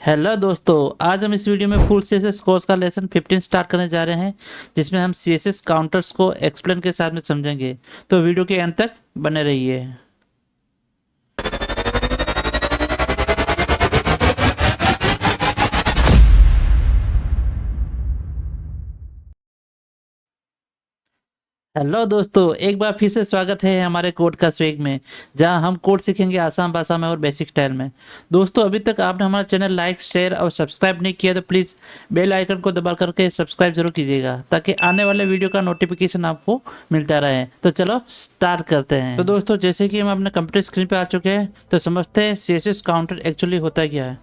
Hello दोस्तों, आज हम इस वीडियो में फुल सीएसएस कोर्स का लेसन 15 स्टार्ट करने जा रहे हैं, जिसमें हम सीएसएस काउंटर्स को एक्सप्लेन के साथ में समझेंगे। तो वीडियो के अंत तक बने रहिए। हेलो दोस्तों, एक बार फिर से स्वागत है हमारे कोड का स्वेग में, जहां हम कोड सीखेंगे आसान भाषा में और बेसिक स्टाइल में। दोस्तों, अभी तक आपने हमारा चैनल लाइक, शेयर और सब्सक्राइब नहीं किया तो प्लीज़ बेल आइकन को दबा करके सब्सक्राइब जरूर कीजिएगा, ताकि आने वाले वीडियो का नोटिफिकेशन आपको मिलता रहे। तो चलो स्टार्ट करते हैं। तो दोस्तों, जैसे कि हम अपने कंप्यूटर स्क्रीन पर आ चुके हैं, तो समझते हैं सीएसएस काउंटर एक्चुअली होता क्या है।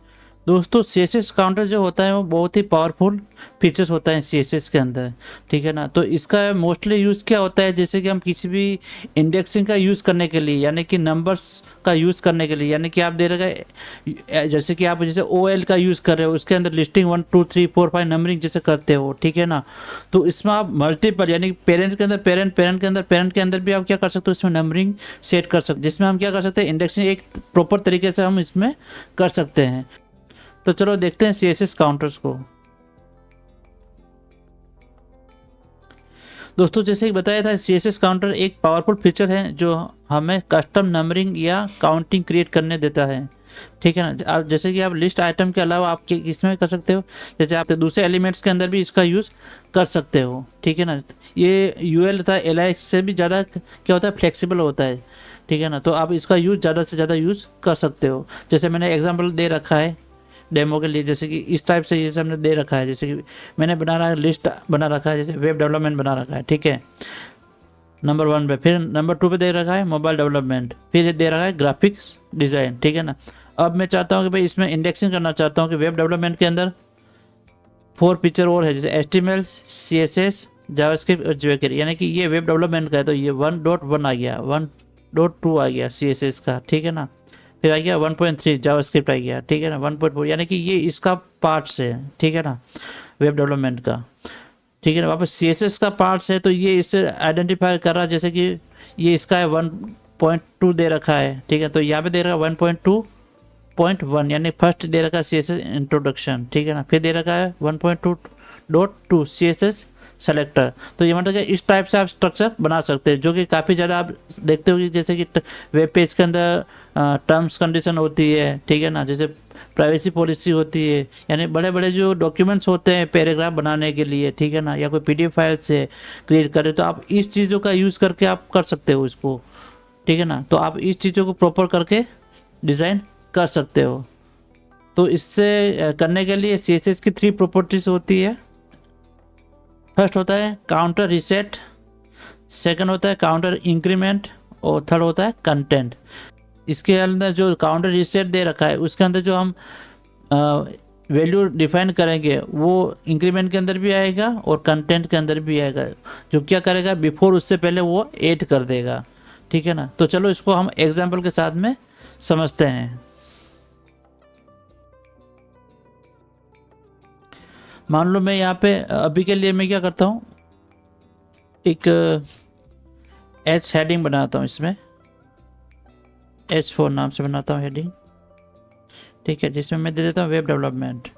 दोस्तों, सीएसएस काउंटर जो होता है वो बहुत ही पावरफुल फीचर्स होता है सीएसएस के अंदर, ठीक है ना। तो इसका मोस्टली यूज़ क्या होता है, जैसे कि हम किसी भी इंडेक्सिंग का यूज़ करने के लिए, यानी कि नंबर्स का यूज़ करने के लिए, यानी कि आप दे रहे, जैसे कि आप जैसे OL का यूज़ कर रहे हो, उसके अंदर लिस्टिंग 1 2 3 4 5 नंबरिंग जैसे करते हो, ठीक है ना। तो इसमें आप मल्टीपल, यानी पेरेंट के अंदर पेरेंट, पेरेंट के अंदर पेरेंट के अंदर भी आप क्या कर सकते हो, इसमें नंबरिंग सेट कर सकते, जिसमें हम क्या कर सकते हैं, इंडेक्सिंग एक प्रॉपर तरीके से हम इसमें कर सकते हैं। तो चलो देखते हैं सीएसएस काउंटर्स को। दोस्तों, जैसे कि बताया था, सीएसएस काउंटर एक पावरफुल फीचर है जो हमें कस्टम नंबरिंग या काउंटिंग क्रिएट करने देता है, ठीक है ना। आप जैसे कि आप लिस्ट आइटम के अलावा आप इसमें कर सकते हो, जैसे आप दूसरे एलिमेंट्स के अंदर भी इसका यूज़ कर सकते हो, ठीक है ना। ये यूएल तथा एलआई से भी ज़्यादा क्या होता है, फ्लेक्सिबल होता है, ठीक है ना। तो आप इसका यूज़ ज़्यादा से ज़्यादा यूज़ कर सकते हो। जैसे मैंने एग्जाम्पल दे रखा है डेमो के लिए, जैसे कि इस टाइप से ये हमने दे रखा है, जैसे कि मैंने बना रहा है, लिस्ट बना रखा है, जैसे वेब डेवलपमेंट बना रखा है, ठीक है, नंबर 1 पे। फिर नंबर 2 पे दे रखा है मोबाइल डेवलपमेंट, फिर ये दे रखा है ग्राफिक्स डिज़ाइन, ठीक है ना। अब मैं चाहता हूँ कि भाई इसमें इंडेक्सिंग करना चाहता हूँ कि वेब डेवलपमेंट के अंदर 4 फीचर और है, जैसे HTML, CSS, जावास्क्रिप्ट और jQuery, यानी कि ये वेब डेवलपमेंट का है, तो ये 1.1 आ गया, 1.2 आ गया CSS का, ठीक है ना। फिर आ गया 1.3 जावास्क्रिप्ट आ गया, ठीक है ना। 1.4 यानी कि ये इसका पार्ट्स है, ठीक है ना, वेब डेवलपमेंट का, ठीक है ना। वापस CSS का पार्ट्स है, तो ये इसे आइडेंटिफाई कर रहा है, जैसे कि ये इसका है 1.2 दे रखा है, ठीक है। तो यहाँ पे दे रखा है 1.2.1, यानी फर्स्ट दे रखा है CSS इंट्रोडक्शन, ठीक है ना। फिर दे रखा है 1.2.2 CSS सेलेक्टर। तो ये मतलब कि इस टाइप से आप स्ट्रक्चर बना सकते हैं, जो कि काफ़ी ज़्यादा आप देखते हो कि जैसे कि वेब पेज के अंदर टर्म्स कंडीशन होती है, ठीक है ना, जैसे प्राइवेसी पॉलिसी होती है, यानी बड़े बड़े जो डॉक्यूमेंट्स होते हैं पैराग्राफ बनाने के लिए, ठीक है ना, या कोई PDF फाइल से क्रिएट करें, तो आप इस चीज़ों का यूज़ करके आप कर सकते हो इसको, ठीक है ना। तो आप इस चीज़ों को प्रॉपर करके डिज़ाइन कर सकते हो। तो इससे करने के लिए CSS की 3 प्रॉपर्टीज होती है। फर्स्ट होता है काउंटर रीसेट, सेकंड होता है काउंटर इंक्रीमेंट, और थर्ड होता है कंटेंट। इसके अंदर जो काउंटर रीसेट दे रखा है, उसके अंदर जो हम वैल्यू डिफाइन करेंगे वो इंक्रीमेंट के अंदर भी आएगा और कंटेंट के अंदर भी आएगा। जो क्या करेगा, बिफोर उससे पहले वो ऐड कर देगा, ठीक है ना। तो चलो इसको हम एग्जाम्पल के साथ में समझते हैं। मान लो मैं यहाँ पे अभी के लिए मैं क्या करता हूँ, एक H हेडिंग बनाता हूँ, इसमें H4 नाम से बनाता हूँ हेडिंग, ठीक है, जिसमें मैं दे देता हूँ वेब डेवलपमेंट,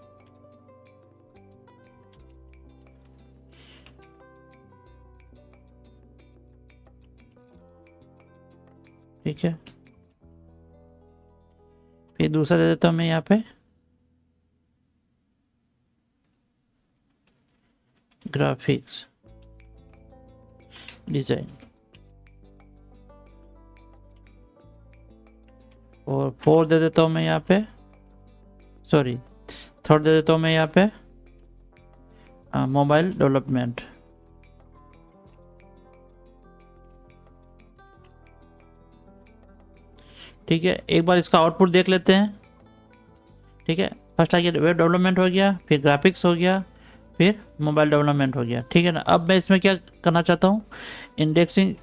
ठीक है। फिर दूसरा दे देता हूँ मैं यहाँ पे ग्राफिक्स डिजाइन, और 4 दे देता हूँ मैं यहाँ पे, सॉरी, थर्ड दे देता हूँ मैं यहाँ पे मोबाइल डेवलपमेंट, ठीक है। एक बार इसका आउटपुट देख लेते हैं, ठीक है। फर्स्ट आ गया वेब डेवलपमेंट हो गया, फिर ग्राफिक्स हो गया, फिर मोबाइल डेवलपमेंट हो गया, ठीक है ना। अब मैं इसमें क्या करना चाहता हूँ, इंडेक्सिंग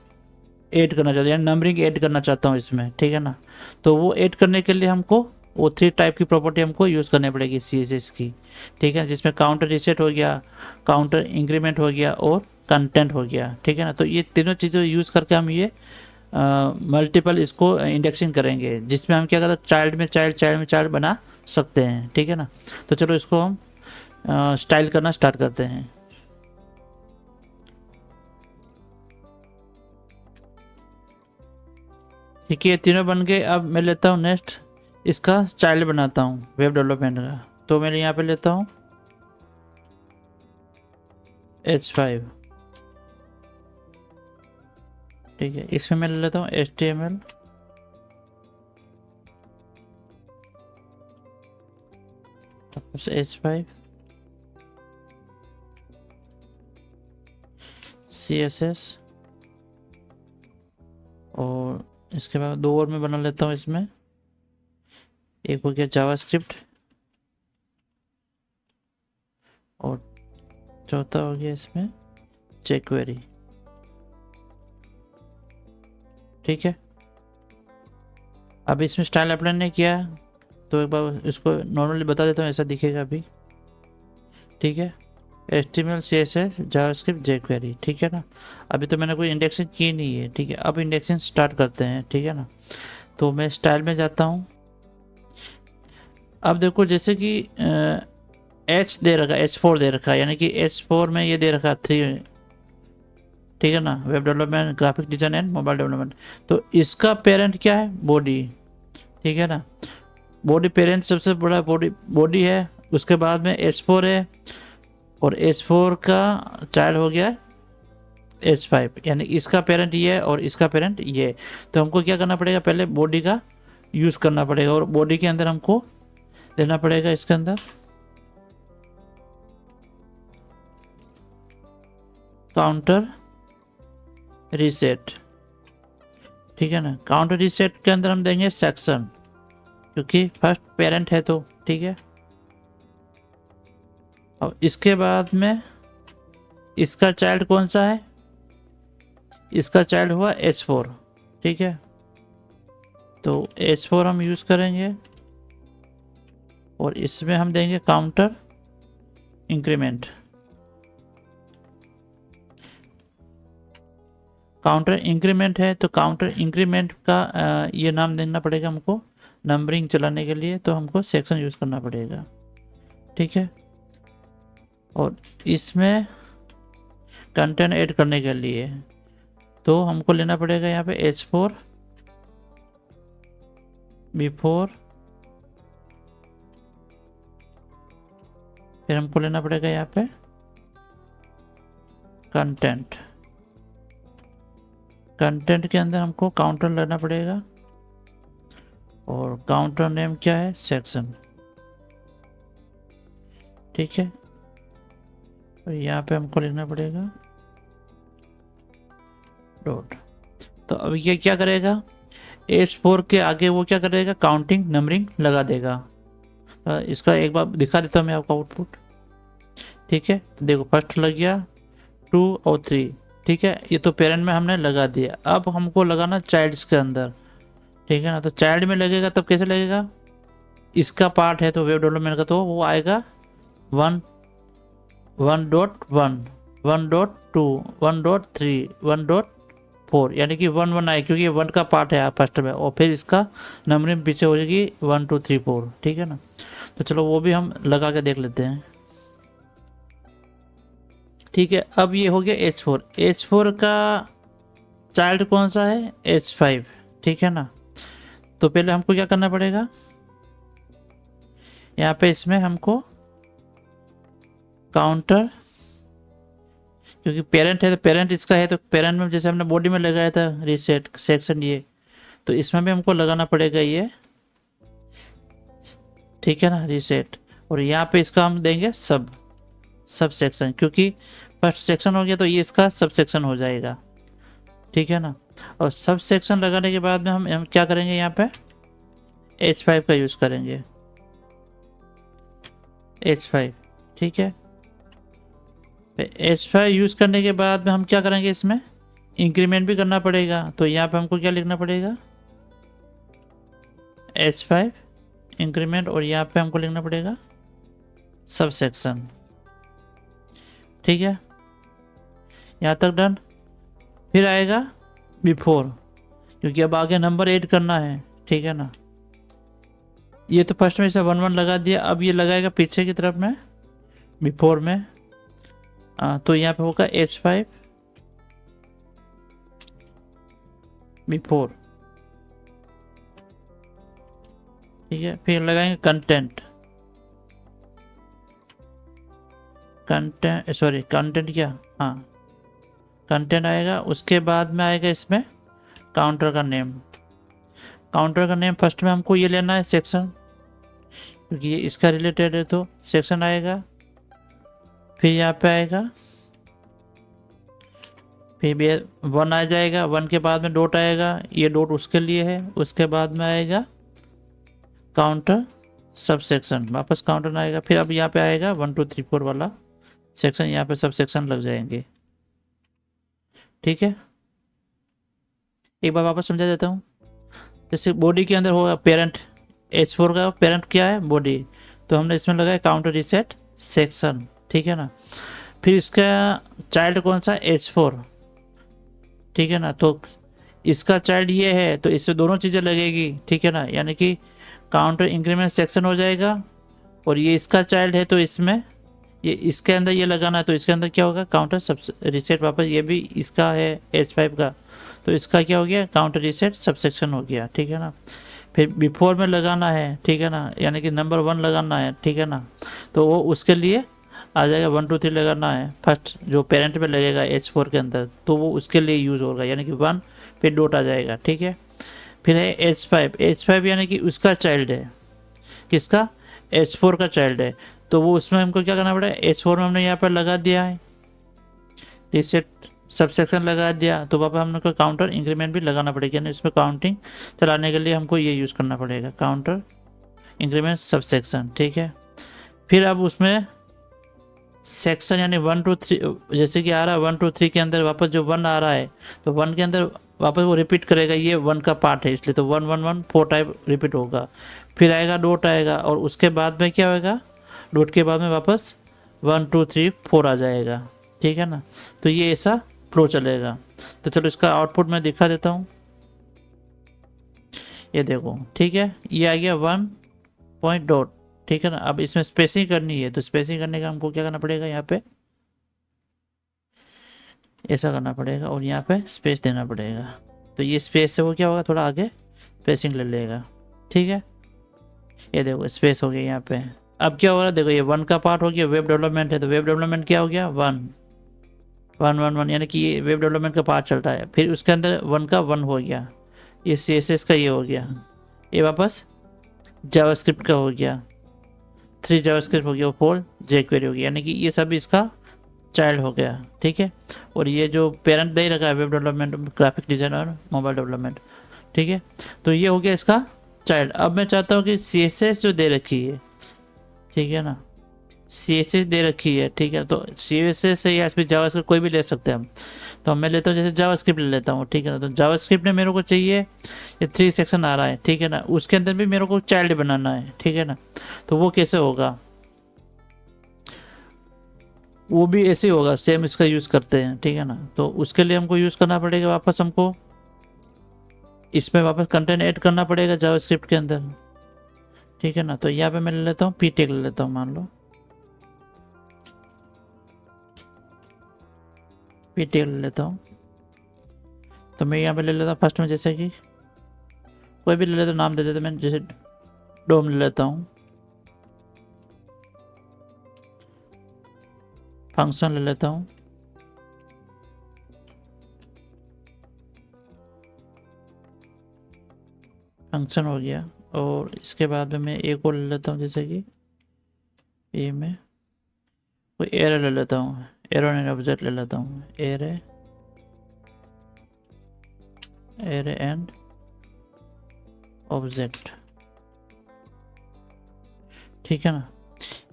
ऐड करना चाहता हूँ, यानी नंबरिंग ऐड करना चाहता हूँ इसमें, ठीक है ना। तो वो ऐड करने के लिए हमको वो 3 टाइप की प्रॉपर्टी हमको यूज़ करनी पड़ेगी CSS की, ठीक है, जिसमें काउंटर रीसेट हो गया, काउंटर इंक्रीमेंट हो गया और कंटेंट हो गया, ठीक है ना। तो ये तीनों चीज़ें यूज़ करके हम ये मल्टीपल इसको इंडेक्सिंग करेंगे, जिसमें हम क्या करते हैं चाइल्ड में चाइल्ड, चाइल्ड में चाइल्ड बना सकते हैं। ठीक है ना। तो चलो इसको हम स्टाइल करना स्टार्ट करते हैं। ठीक है, ये तीनों बन गए। अब मैं लेता हूँ नेक्स्ट इसका चाइल्ड बनाता हूँ वेब डेवलपमेंट का। तो मैं यहाँ पे लेता हूँ H5। ठीक है, इसमें मैं ले लेता हूँ HTML, H5 CSS, और इसके बाद दो और मैं बना लेता हूँ इसमें। एक हो गया जावास्क्रिप्ट और चौथा हो गया इसमें jQuery। ठीक है, अब इसमें स्टाइल अप्लाई नहीं किया तो एक बार इसको नॉर्मली बता देता हूँ, ऐसा दिखेगा अभी। ठीक है, HTML CSS जावास्क्रिप्ट jQuery। ठीक है ना। अभी तो मैंने कोई इंडेक्सिंग की नहीं है। ठीक है, अब इंडेक्सिंग स्टार्ट करते हैं। ठीक है ना। तो मैं स्टाइल में जाता हूँ। अब देखो जैसे कि H दे रखा, H4 दे रखा, यानी कि H4 में ये दे रखा 3। ठीक है ना, web development, graphic design and mobile development. तो इसका पेरेंट क्या है, बॉडी। ठीक है ना, बॉडी पेरेंट सबसे बड़ा बॉडी है। उसके बाद में H4 है, और H4 का चाइल्ड हो गया H5, यानी इसका पेरेंट ये है और इसका पेरेंट ये है। तो हमको क्या करना पड़ेगा, पहले बॉडी का यूज़ करना पड़ेगा, और बॉडी के अंदर हमको देना पड़ेगा इसके अंदर काउंटर रीसेट। ठीक है ना, काउंटर रीसेट के अंदर हम देंगे सेक्शन, क्योंकि फर्स्ट पेरेंट है तो। ठीक है, और इसके बाद में इसका चाइल्ड कौन सा है, इसका चाइल्ड हुआ H4। ठीक है, तो H4 हम यूज़ करेंगे, और इसमें हम देंगे काउंटर इंक्रीमेंट। काउंटर इंक्रीमेंट है तो काउंटर इंक्रीमेंट का ये नाम देना पड़ेगा हमको नंबरिंग चलाने के लिए, तो हमको सेक्शन यूज़ करना पड़ेगा। ठीक है, और इसमें कंटेंट ऐड करने के लिए तो हमको लेना पड़ेगा यहाँ पे H4 बिफोर, फिर हमको लेना पड़ेगा यहाँ पे कंटेंट। कंटेंट के अंदर हमको काउंटर लेना पड़ेगा, और काउंटर नेम क्या है, सेक्शन। ठीक है, तो यहाँ पे हमको लिखना पड़ेगा डॉट। तो अब ये क्या करेगा, H4 के आगे वो क्या करेगा, काउंटिंग नंबरिंग लगा देगा। तो इसका एक बार दिखा देता हूँ मैं आपको आउटपुट। ठीक है, तो देखो फर्स्ट लग गया 2 और 3। ठीक है, ये तो पेरेंट में हमने लगा दिया। अब हमको लगाना चाइल्ड्स के अंदर। ठीक है ना, तो चाइल्ड में लगेगा तब कैसे लगेगा, इसका पार्ट है तो वेब डेवलपमेंट का, तो वो आएगा 1, 1.1, 1.2, 1.3, 1.4, यानी कि 1 आए, क्योंकि 1 का पार्ट है फर्स्ट में, और फिर इसका नंबरिंग पीछे हो जाएगी 1 2 3 4। ठीक है ना, तो चलो वो भी हम लगा के देख लेते हैं। ठीक है, अब ये हो गया H4। H4 का चाइल्ड कौन सा है, H5। ठीक है ना, तो पहले हमको क्या करना पड़ेगा, यहाँ पे इसमें हमको काउंटर, क्योंकि पेरेंट है तो पेरेंट इसका है, तो पेरेंट में जैसे हमने बॉडी में लगाया था रीसेट सेक्शन ये, तो इसमें भी हमको लगाना पड़ेगा ये। ठीक है ना, रीसेट, और यहाँ पे इसका हम देंगे सब सेक्शन, क्योंकि फर्स्ट सेक्शन हो गया तो ये इसका सब सेक्शन हो जाएगा। ठीक है ना, और सब सेक्शन लगाने के बाद में हम क्या करेंगे, यहाँ पे H5 का यूज़ करेंगे, H5। ठीक है, H5 यूज़ करने के बाद में हम क्या करेंगे, इसमें इंक्रीमेंट भी करना पड़ेगा। तो यहाँ पे हमको क्या लिखना पड़ेगा, H5 इंक्रीमेंट, और यहाँ पे हमको लिखना पड़ेगा सब सेक्शन। ठीक है, यहाँ तक डन। फिर आएगा बिफोर, क्योंकि अब आगे नंबर ऐड करना है, ठीक है ना। ये तो फर्स्ट में इसे 1 1 लगा दिया, अब ये लगाएगा पीछे की तरफ में बिफोर में। तो यहाँ पे होगा H5 बिफोर, ठीक है। फिर लगाएंगे कंटेंट, कंटेंट क्या, हाँ कंटेंट आएगा। उसके बाद में आएगा इसमें काउंटर का नेम। काउंटर का नेम फर्स्ट में हमको ये लेना है सेक्शन, क्योंकि ये इसका रिलेटेड है, तो सेक्शन आएगा। फिर यहाँ पे आएगा, फिर 1 आ जाएगा, 1 के बाद में डॉट आएगा, ये डॉट उसके लिए है। उसके बाद में आएगा काउंटर सब सेक्शन, वापस काउंटर आएगा। फिर अब यहाँ पे आएगा 1 2 3 4 वाला सेक्शन, यहाँ पे सब सेक्शन लग जाएंगे, ठीक है। एक बार वापस समझा देता हूँ। जैसे बॉडी के अंदर होगा पेरेंट, H4 का पेरेंट क्या है, बॉडी, तो हमने इसमें लगाया काउंटर रीसेट सेक्शन, ठीक है ना। फिर इसका चाइल्ड कौन सा, H4, ठीक है ना। तो इसका चाइल्ड ये है, तो इससे दोनों चीज़ें लगेगी, ठीक है ना। यानी कि काउंटर इंक्रीमेंट सेक्शन हो जाएगा, और ये इसका चाइल्ड है, तो इसमें ये इसके अंदर ये लगाना है, तो इसके अंदर क्या होगा, काउंटर सब रीसेट वापस। ये भी इसका है H5 का, तो इसका क्या हो गया, काउंटर रीसेट सबसेक्शन हो गया, ठीक है ना। फिर बिफोर में लगाना है, ठीक है ना, यानी कि नंबर 1 लगाना है, ठीक है ना। तो वो उसके लिए आ जाएगा 1 2 3 लगाना है फर्स्ट, जो पेरेंट में लगेगा H4 के अंदर, तो वो उसके लिए यूज़ होगा, यानी कि 1 फिर डॉट आ जाएगा, ठीक है। फिर है H5 यानी कि उसका चाइल्ड है, किसका, H4 का चाइल्ड है। तो वो उसमें हमको क्या करना पड़ेगा, H4 में हमने यहाँ पर लगा दिया है रीसेट सबसेक्शन लगा दिया, तो वापस हमने को काउंटर इंक्रीमेंट भी लगाना पड़ेगा, यानी इसमें काउंटिंग चलाने के लिए हमको ये यूज़ करना पड़ेगा, काउंटर इंक्रीमेंट सबसेक्शन, ठीक है। फिर अब उसमें सेक्शन यानी 1 2 3 जैसे कि आ रहा है 1 2 3 के अंदर वापस जो 1 आ रहा है, तो 1 के अंदर वापस वो रिपीट करेगा, ये 1 का पार्ट है इसलिए, तो 1 1 1 4 टाइप रिपीट होगा। फिर आएगा डॉट आएगा, और उसके बाद में क्या होगा, डॉट के बाद में वापस 1 2 3 4 आ जाएगा, ठीक है ना। तो ये ऐसा फ्लो चलेगा। तो चलो इसका आउटपुट मैं दिखा देता हूँ, ये देखो, ठीक है। ये आ गया 1 पॉइंट डॉट, ठीक है ना। अब इसमें स्पेसिंग करनी है, तो स्पेसिंग करने का हमको क्या करना पड़ेगा, यहाँ पे ऐसा करना पड़ेगा, और यहाँ पे स्पेस देना पड़ेगा। तो ये स्पेस से वो क्या होगा, थोड़ा आगे स्पेसिंग ले लेगा, ठीक है। ये देखो स्पेस हो गया यहाँ पे। अब क्या हो रहा है, देखो ये 1 का पार्ट हो गया, वेब डेवलपमेंट है, तो वेब डेवलपमेंट क्या हो गया, 1 1 1 1, यानी कि ये वेब डेवलपमेंट का पार्ट चलता है। फिर उसके अंदर 1 का 1 हो गया, ये CSS का ये हो गया, ये वापस जावास्क्रिप्ट का हो गया, 3 जावास्क्रिप्ट हो गया, 4 jQuery हो गया, यानी कि ये सब इसका चाइल्ड हो गया, ठीक है। और ये जो पेरेंट दे रखा है वेब डेवलपमेंट, ग्राफिक डिज़ाइन और मोबाइल डेवलपमेंट, ठीक है। तो ये हो गया इसका चाइल्ड। अब मैं चाहता हूँ कि CSS जो दे रखी है, ठीक है ना, CSS दे रखी है, ठीक है। तो CSS से या इसमें जावास्क्रिप्ट कोई भी ले सकते हैं हम। तो मैं लेता हूँ जैसे जावास्क्रिप्ट ले लेता हूँ, ठीक है ना। तो जावास्क्रिप्ट में मेरे को चाहिए ये 3 सेक्शन आ रहा है, ठीक है ना, उसके अंदर भी मेरे को चाइल्ड बनाना है, ठीक है ना। तो वो कैसे होगा, वो भी ऐसे ही होगा, सेम इसका यूज़ करते हैं, ठीक है ना। तो उसके लिए हमको यूज़ करना पड़ेगा, वापस हमको इसमें वापस कंटेंट ऐड करना पड़ेगा जावास्क्रिप्ट के अंदर, ठीक है ना। तो यहाँ पे मैं ले लेता हूँ ptag ले लेता हूँ, मान लो ptag ले लेता हूँ। तो मैं यहाँ पे ले लेता हूँ फर्स्ट में, जैसे कि कोई भी ले लेता हूँ, नाम दे देता मैं, जैसे डोम ले लेता हूँ, फंक्शन ले लेता हूँ, फंक्शन हो गया। और इसके बाद में मैं एक और ले लेता हूँ, जैसे कि ये मैं कोई एरे ले लेता हूँ, एरो एंड ऑब्जेक्ट ले लेता हूँ, एरे एंड ऑब्जेक्ट, ठीक है ना।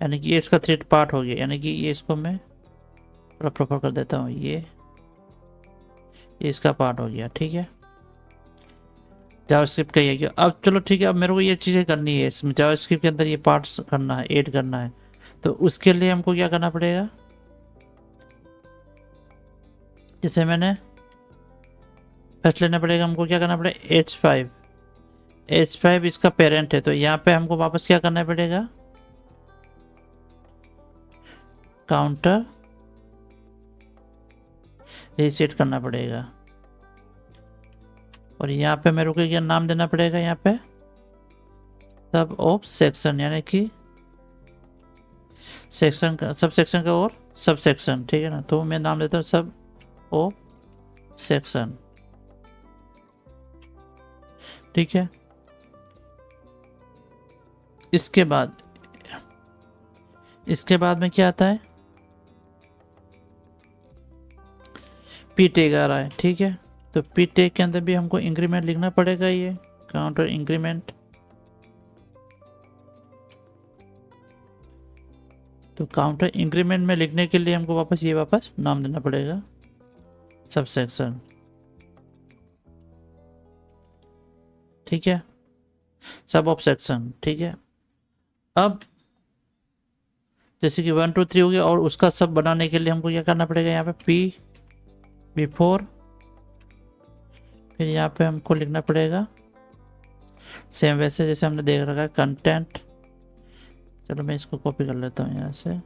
यानी कि ये इसका थ्रेड पार्ट हो गया, यानी कि ये इसको मैं थोड़ा प्रॉपर कर देता हूँ, ये इसका पार्ट हो गया, ठीक है। जावास्क्रिप्ट का ये गया। अब चलो ठीक है, अब मेरे को ये चीज़ें करनी है इसमें, जावास्क्रिप्ट के अंदर ये पार्ट्स करना है, ऐड करना है। तो उसके लिए हमको क्या करना पड़ेगा, जैसे मैंने फर्स्ट लेना पड़ेगा हमको, क्या करना पड़ेगा, H5। H5 इसका पेरेंट है, तो यहाँ पे हमको वापस क्या करना पड़ेगा, काउंटर रीसेट करना पड़ेगा। और यहाँ पे मेरे को क्या नाम देना पड़ेगा, यहाँ पे सब ऑफ सेक्शन, यानी कि सेक्शन का, सब सेक्शन का और सब सेक्शन, ठीक है ना। तो मैं नाम देता हूँ सब ऑफ सेक्शन, ठीक है। इसके बाद में क्या आता है, पी टैग आ रहा है, ठीक है। तो पी टैग के अंदर भी हमको इंक्रीमेंट लिखना पड़ेगा, ये काउंटर इंक्रीमेंट। तो काउंटर इंक्रीमेंट में लिखने के लिए हमको वापस नाम देना पड़ेगा, सब सेक्शन, ठीक है, सब ऑफ सेक्शन, ठीक है। अब जैसे कि 1 2 3 हो गया, और उसका सब बनाने के लिए हमको क्या करना पड़ेगा, यहाँ पे पी बिफोर, फिर यहाँ पे हमको लिखना पड़ेगा सेम वैसे जैसे हमने देख रखा है कंटेंट। चलो मैं इसको कॉपी कर लेता हूँ यहाँ से।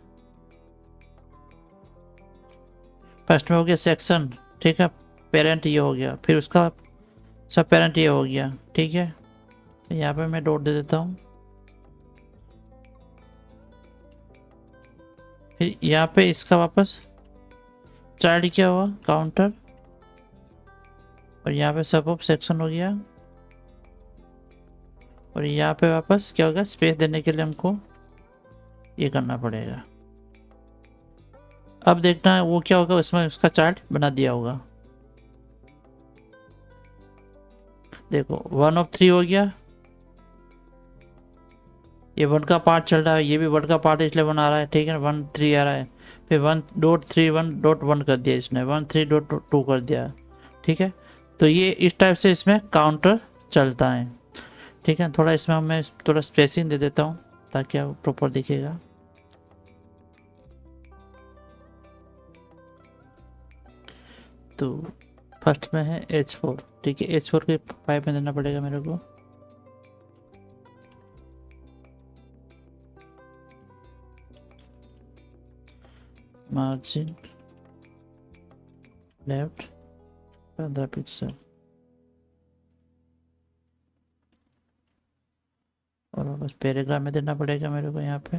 फर्स्ट में हो गया सेक्शन, ठीक है, पेरेंट ये हो गया, फिर उसका सब पेरेंट ये हो गया, ठीक है। तो यहाँ पे मैं डॉट दे देता हूँ, फिर यहाँ पे इसका वापस चाइल्ड क्या हुआ, काउंटर, और यहाँ पे सब ऑफ सेक्शन हो गया, और यहाँ पे वापस क्या होगा, स्पेस देने के लिए हमको ये करना पड़ेगा। अब देखना है वो क्या होगा, उसमें उसका चार्ट बना दिया होगा। देखो 1 ऑफ 3 हो गया, ये 1 का पार्ट चल रहा है, ये भी 1 का पार्ट इसलिए 1 आ रहा है, ठीक है, 1 3 आ रहा है, फिर 1.31.1 कर दिया इसने, 1.3.2 कर दिया, ठीक है। तो ये इस टाइप से इसमें काउंटर चलता है, ठीक है। थोड़ा इसमें मैं थोड़ा स्पेसिंग दे देता हूँ ताकि आप प्रॉपर दिखेगा। तो फर्स्ट में है H4, ठीक है, H4 के पाइप में देना पड़ेगा मेरे को, मार्जिन लेफ्ट 15 पिक्सल, और बस पैराग्राफ में देना पड़ेगा मेरे को यहाँ पे,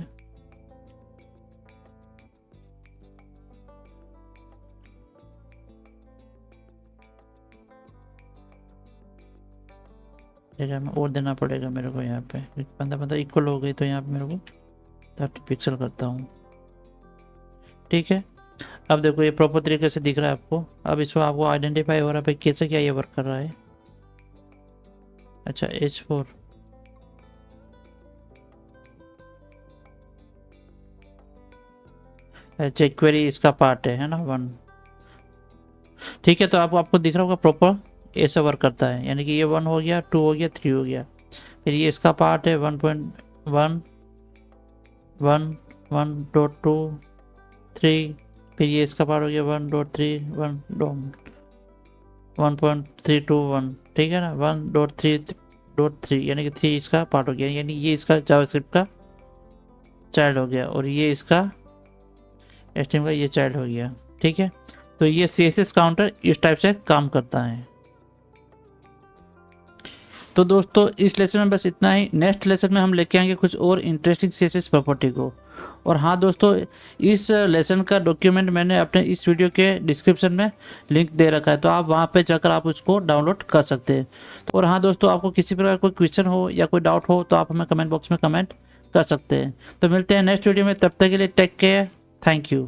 जगह में और देना पड़ेगा मेरे को यहाँ पे, 15 इक्वल हो गई, तो यहाँ पे मेरे को 30 पिक्सल करता हूँ, ठीक है। अब देखो ये प्रॉपर तरीके से दिख रहा है आपको। अब इसमें आपको आइडेंटिफाई हो रहा है भाई कैसे क्या ये वर्क कर रहा है। अच्छा H4 चेक क्वेरी इसका पार्ट है ना 1, ठीक है। तो आपको दिख रहा होगा प्रॉपर ऐसा वर्क करता है, यानी कि ये 1 हो गया, 2 हो गया, 3 हो गया, फिर ये इसका पार्ट है 1.1 1.2 3, फिर ये इसका पार्ट हो गया 1.3 1.321, ठीक है ना, 1.3.3, यानी कि 3 इसका पार्ट हो गया, यानी ये इसका जावास्क्रिप्ट का चाइल्ड हो गया, और ये इसका HTML का ये चाइल्ड हो गया, ठीक है। तो ये CSS काउंटर इस टाइप से काम करता है। तो दोस्तों इस लेसन में बस इतना ही। नेक्स्ट लेसन में हम लेके आएंगे कुछ और इंटरेस्टिंग CSS प्रॉपर्टी को। और हाँ दोस्तों, इस लेसन का डॉक्यूमेंट मैंने अपने इस वीडियो के डिस्क्रिप्शन में लिंक दे रखा है, तो आप वहाँ पे जाकर आप उसको डाउनलोड कर सकते हैं। और हाँ दोस्तों, आपको किसी प्रकार कोई क्वेश्चन हो या कोई डाउट हो तो आप हमें कमेंट बॉक्स में कमेंट कर सकते हैं। तो मिलते हैं नेक्स्ट वीडियो में, तब तक के लिए टेक केयर, थैंक यू।